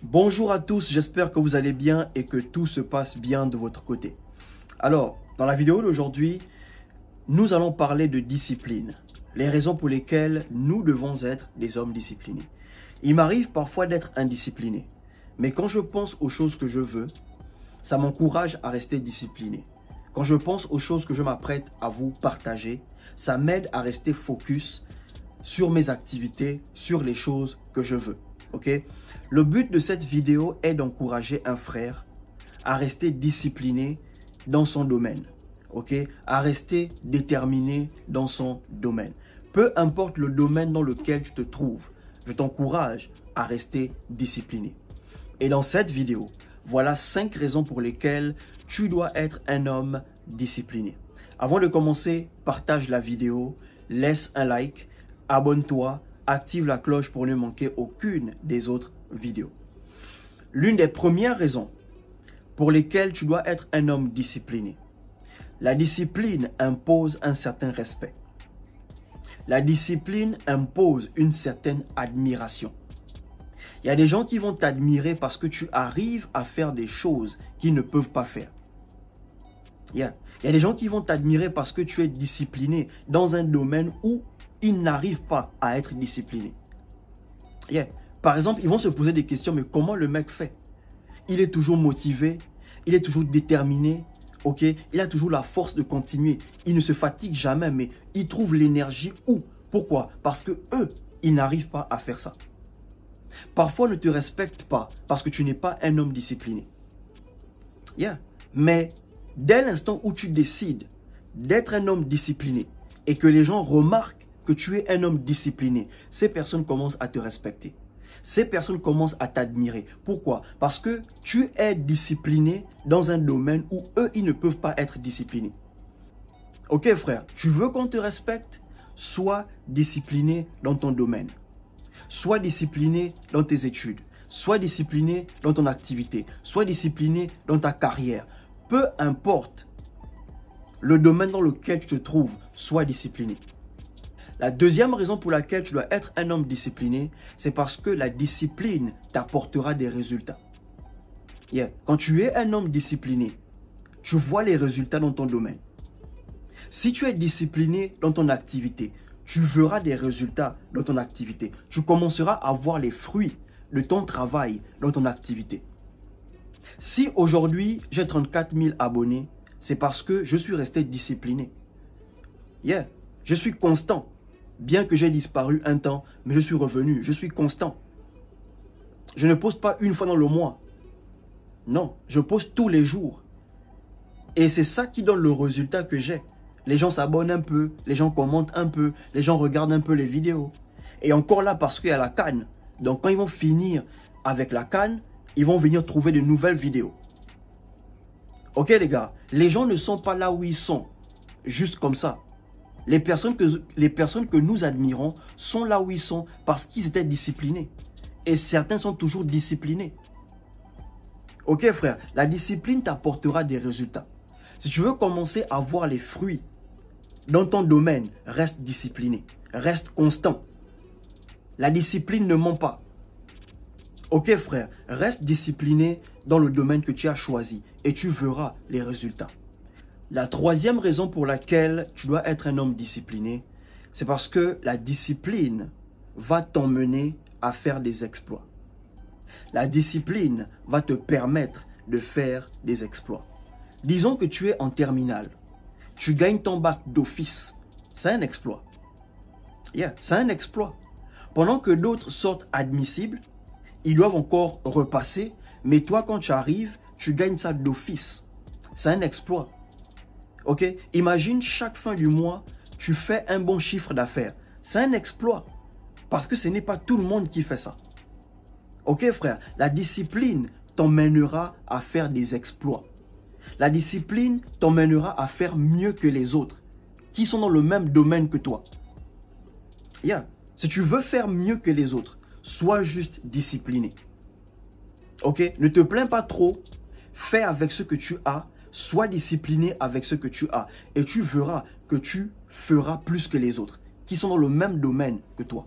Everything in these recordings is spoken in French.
Bonjour à tous, j'espère que vous allez bien et que tout se passe bien de votre côté. Alors, dans la vidéo d'aujourd'hui, nous allons parler de discipline, les raisons pour lesquelles nous devons être des hommes disciplinés. Il m'arrive parfois d'être indiscipliné, mais quand je pense aux choses que je veux, ça m'encourage à rester discipliné. Quand je pense aux choses que je m'apprête à vous partager, ça m'aide à rester focus sur mes activités, sur les choses que je veux. Ok? Le but de cette vidéo est d'encourager un frère à rester discipliné dans son domaine. Ok? À rester déterminé dans son domaine. Peu importe le domaine dans lequel tu te trouves, je t'encourage à rester discipliné. Et dans cette vidéo, voilà 5 raisons pour lesquelles tu dois être un homme discipliné. Avant de commencer, partage la vidéo, laisse un like, abonne-toi, active la cloche pour ne manquer aucune des autres vidéos. L'une des premières raisons pour lesquelles tu dois être un homme discipliné. La discipline impose un certain respect. La discipline impose une certaine admiration. Il y a des gens qui vont t'admirer parce que tu arrives à faire des choses qu'ils ne peuvent pas faire. Il y a des gens qui vont t'admirer parce que tu es discipliné dans un domaine où ils n'arrivent pas à être disciplinés. Par exemple, ils vont se poser des questions, mais comment le mec fait? Il est toujours motivé, il est toujours déterminé, ok? Il a toujours la force de continuer. Il ne se fatigue jamais, mais il trouve l'énergie où? Pourquoi? Parce que eux, ils n'arrivent pas à faire ça. Parfois, on ne te respecte pas parce que tu n'es pas un homme discipliné. Mais dès l'instant où tu décides d'être un homme discipliné et que les gens remarquent que tu es un homme discipliné, ces personnes commencent à te respecter. Ces personnes commencent à t'admirer. Pourquoi? Parce que tu es discipliné dans un domaine où eux, ils ne peuvent pas être disciplinés. Ok frère, tu veux qu'on te respecte? Sois discipliné dans ton domaine. Sois discipliné dans tes études. Sois discipliné dans ton activité. Sois discipliné dans ta carrière. Peu importe le domaine dans lequel tu te trouves, sois discipliné. La deuxième raison pour laquelle tu dois être un homme discipliné, c'est parce que la discipline t'apportera des résultats. Quand tu es un homme discipliné, tu vois les résultats dans ton domaine. Si tu es discipliné dans ton activité, tu verras des résultats dans ton activité. Tu commenceras à voir les fruits de ton travail dans ton activité. Si aujourd'hui, j'ai 34 000 abonnés, c'est parce que je suis resté discipliné. Je suis constant. Bien que j'ai disparu un temps, mais je suis revenu. Je suis constant. Je ne poste pas une fois dans le mois. Non, je poste tous les jours. Et c'est ça qui donne le résultat que j'ai. Les gens s'abonnent un peu, les gens commentent un peu, les gens regardent un peu les vidéos. Et encore là, parce qu'il y a la CAN. Donc quand ils vont finir avec la CAN, ils vont venir trouver de nouvelles vidéos. Ok les gars, les gens ne sont pas là où ils sont, juste comme ça. Les personnes que nous admirons sont là où ils sont parce qu'ils étaient disciplinés. Et certains sont toujours disciplinés. Ok frère, la discipline t'apportera des résultats. Si tu veux commencer à voir les fruits dans ton domaine, reste discipliné, reste constant. La discipline ne ment pas. Ok frère, reste discipliné dans le domaine que tu as choisi et tu verras les résultats. La troisième raison pour laquelle tu dois être un homme discipliné, c'est parce que la discipline va t'emmener à faire des exploits. La discipline va te permettre de faire des exploits. Disons que tu es en terminale. Tu gagnes ton bac d'office. C'est un exploit. C'est un exploit. Pendant que d'autres sortent admissibles, ils doivent encore repasser. Mais toi, quand tu arrives, tu gagnes ça d'office. C'est un exploit. Ok? Imagine chaque fin du mois, tu fais un bon chiffre d'affaires. C'est un exploit. Parce que ce n'est pas tout le monde qui fait ça. Ok frère? La discipline t'emmènera à faire des exploits. La discipline t'emmènera à faire mieux que les autres qui sont dans le même domaine que toi. Si tu veux faire mieux que les autres, sois juste discipliné. Ok? Ne te plains pas trop. Fais avec ce que tu as. Sois discipliné avec ce que tu as. Et tu verras que tu feras plus que les autres qui sont dans le même domaine que toi.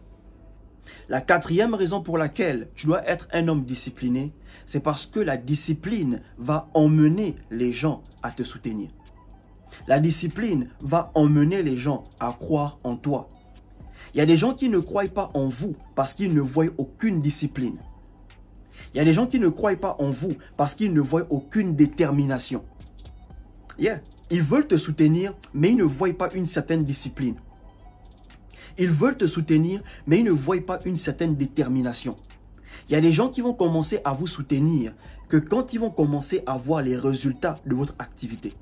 La quatrième raison pour laquelle tu dois être un homme discipliné, c'est parce que la discipline va emmener les gens à te soutenir. La discipline va emmener les gens à croire en toi. Il y a des gens qui ne croient pas en vous parce qu'ils ne voient aucune discipline. Il y a des gens qui ne croient pas en vous parce qu'ils ne voient aucune détermination. Ils veulent te soutenir, mais ils ne voient pas une certaine discipline. Ils veulent te soutenir, mais ils ne voient pas une certaine détermination. Il y a des gens qui vont commencer à vous soutenir que quand ils vont commencer à voir les résultats de votre activité.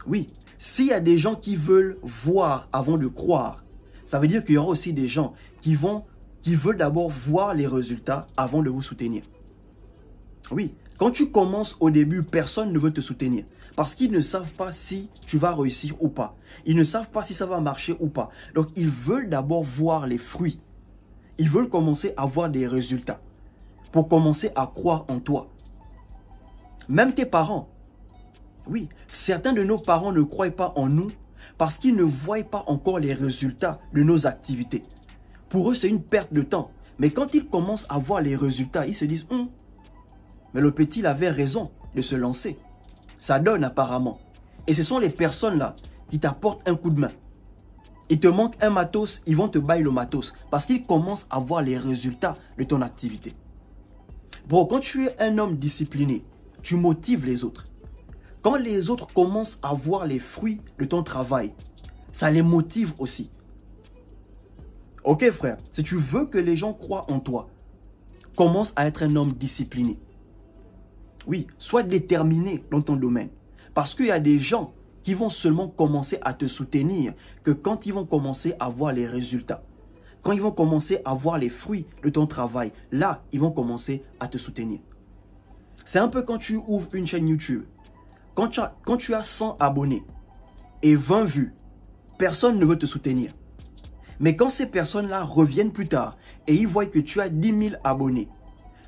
Oui, s'il y a des gens qui veulent voir avant de croire, ça veut dire qu'il y aura aussi des gens qui veulent d'abord voir les résultats avant de vous soutenir. Oui, quand tu commences au début, personne ne veut te soutenir parce qu'ils ne savent pas si tu vas réussir ou pas. Ils ne savent pas si ça va marcher ou pas. Donc, ils veulent d'abord voir les fruits. Ils veulent commencer à voir des résultats pour commencer à croire en toi. Même tes parents. Oui, certains de nos parents ne croient pas en nous parce qu'ils ne voient pas encore les résultats de nos activités. Pour eux, c'est une perte de temps. Mais quand ils commencent à voir les résultats, ils se disent « Mais le petit, il avait raison de se lancer. » Ça donne apparemment. Et ce sont les personnes-là qui t'apportent un coup de main. Il te manque un matos, ils vont te bailler le matos parce qu'ils commencent à voir les résultats de ton activité. Bro, quand tu es un homme discipliné, tu motives les autres. Quand les autres commencent à voir les fruits de ton travail, ça les motive aussi. Ok frère, si tu veux que les gens croient en toi, commence à être un homme discipliné. Oui, sois déterminé dans ton domaine. Parce qu'il y a des gens qui vont seulement commencer à te soutenir que quand ils vont commencer à voir les résultats. Quand ils vont commencer à voir les fruits de ton travail, là, ils vont commencer à te soutenir. C'est un peu quand tu ouvres une chaîne YouTube. Quand tu as 100 abonnés et 20 vues, personne ne veut te soutenir. Mais quand ces personnes-là reviennent plus tard et ils voient que tu as 10 000 abonnés,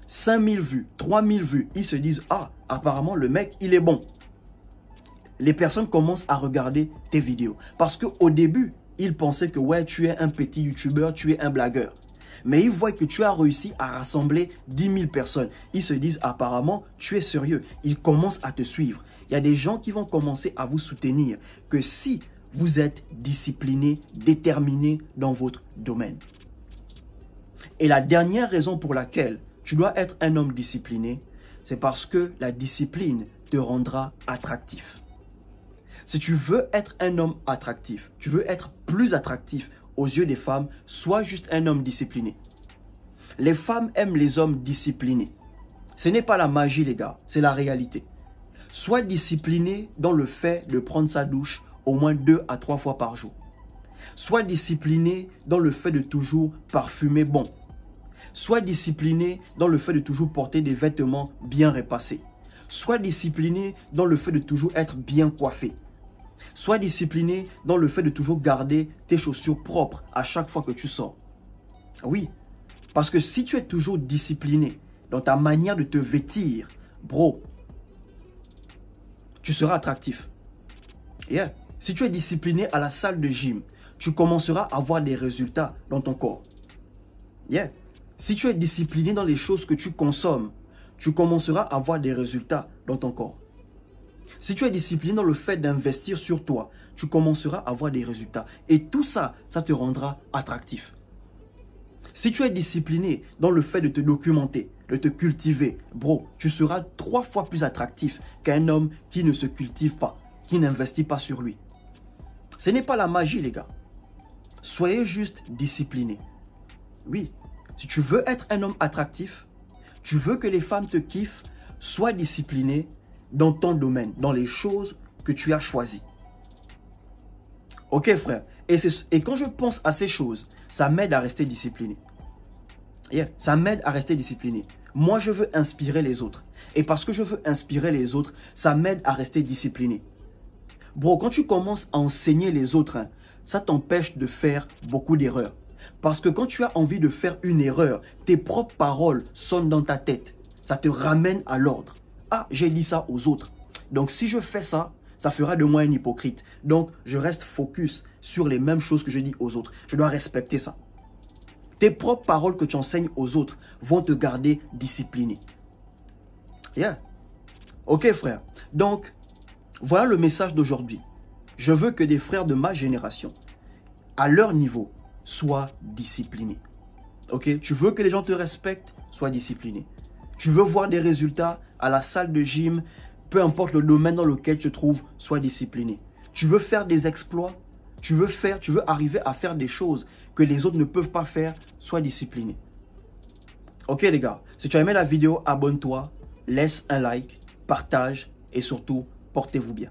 5 000 vues, 3 000 vues, ils se disent « Ah, apparemment le mec, il est bon ». Les personnes commencent à regarder tes vidéos. Parce qu'au début, ils pensaient que ouais, tu es un petit youtubeur, tu es un blagueur. Mais ils voient que tu as réussi à rassembler 10 000 personnes. Ils se disent apparemment, tu es sérieux. Ils commencent à te suivre. Il y a des gens qui vont commencer à vous soutenir que si vous êtes discipliné, déterminé dans votre domaine. Et la dernière raison pour laquelle tu dois être un homme discipliné, c'est parce que la discipline te rendra attractif. Si tu veux être un homme attractif, tu veux être plus attractif aux yeux des femmes, sois juste un homme discipliné. Les femmes aiment les hommes disciplinés. Ce n'est pas la magie, les gars, c'est la réalité. Sois discipliné dans le fait de prendre sa douche au moins 2 à 3 fois par jour. Sois discipliné dans le fait de toujours parfumer bon. Sois discipliné dans le fait de toujours porter des vêtements bien repassés. Sois discipliné dans le fait de toujours être bien coiffé. Sois discipliné dans le fait de toujours garder tes chaussures propres à chaque fois que tu sors. Oui, parce que si tu es toujours discipliné dans ta manière de te vêtir, bro, tu seras attractif. Si tu es discipliné à la salle de gym, tu commenceras à voir des résultats dans ton corps. Si tu es discipliné dans les choses que tu consommes, tu commenceras à voir des résultats dans ton corps. Si tu es discipliné dans le fait d'investir sur toi, tu commenceras à voir des résultats. Et tout ça, ça te rendra attractif. Si tu es discipliné dans le fait de te documenter, de te cultiver, bro, tu seras 3 fois plus attractif qu'un homme qui ne se cultive pas, qui n'investit pas sur lui. Ce n'est pas la magie, les gars. Soyez juste disciplinés. Oui, si tu veux être un homme attractif, tu veux que les femmes te kiffent, sois discipliné dans ton domaine, dans les choses que tu as choisies. Ok frère, et quand je pense à ces choses, ça m'aide à rester discipliné. Ça m'aide à rester discipliné. Moi, je veux inspirer les autres. Et parce que je veux inspirer les autres, ça m'aide à rester discipliné. Bro, quand tu commences à enseigner les autres, ça t'empêche de faire beaucoup d'erreurs. Parce que quand tu as envie de faire une erreur, tes propres paroles sonnent dans ta tête. Ça te ramène à l'ordre. Ah, j'ai dit ça aux autres. Donc, si je fais ça, ça fera de moi un hypocrite. Donc, je reste focus sur les mêmes choses que je dis aux autres. Je dois respecter ça. Tes propres paroles que tu enseignes aux autres vont te garder discipliné. Yeah. Ok, frère. Donc, voilà le message d'aujourd'hui. Je veux que des frères de ma génération, à leur niveau, soient disciplinés. Ok? Tu veux que les gens te respectent? Sois discipliné. Tu veux voir des résultats à la salle de gym, peu importe le domaine dans lequel tu te trouves, sois discipliné. Tu veux faire des exploits? Tu veux arriver à faire des choses que les autres ne peuvent pas faire? Sois discipliné. Ok les gars, si tu as aimé la vidéo, abonne-toi, laisse un like, partage et surtout, portez-vous bien.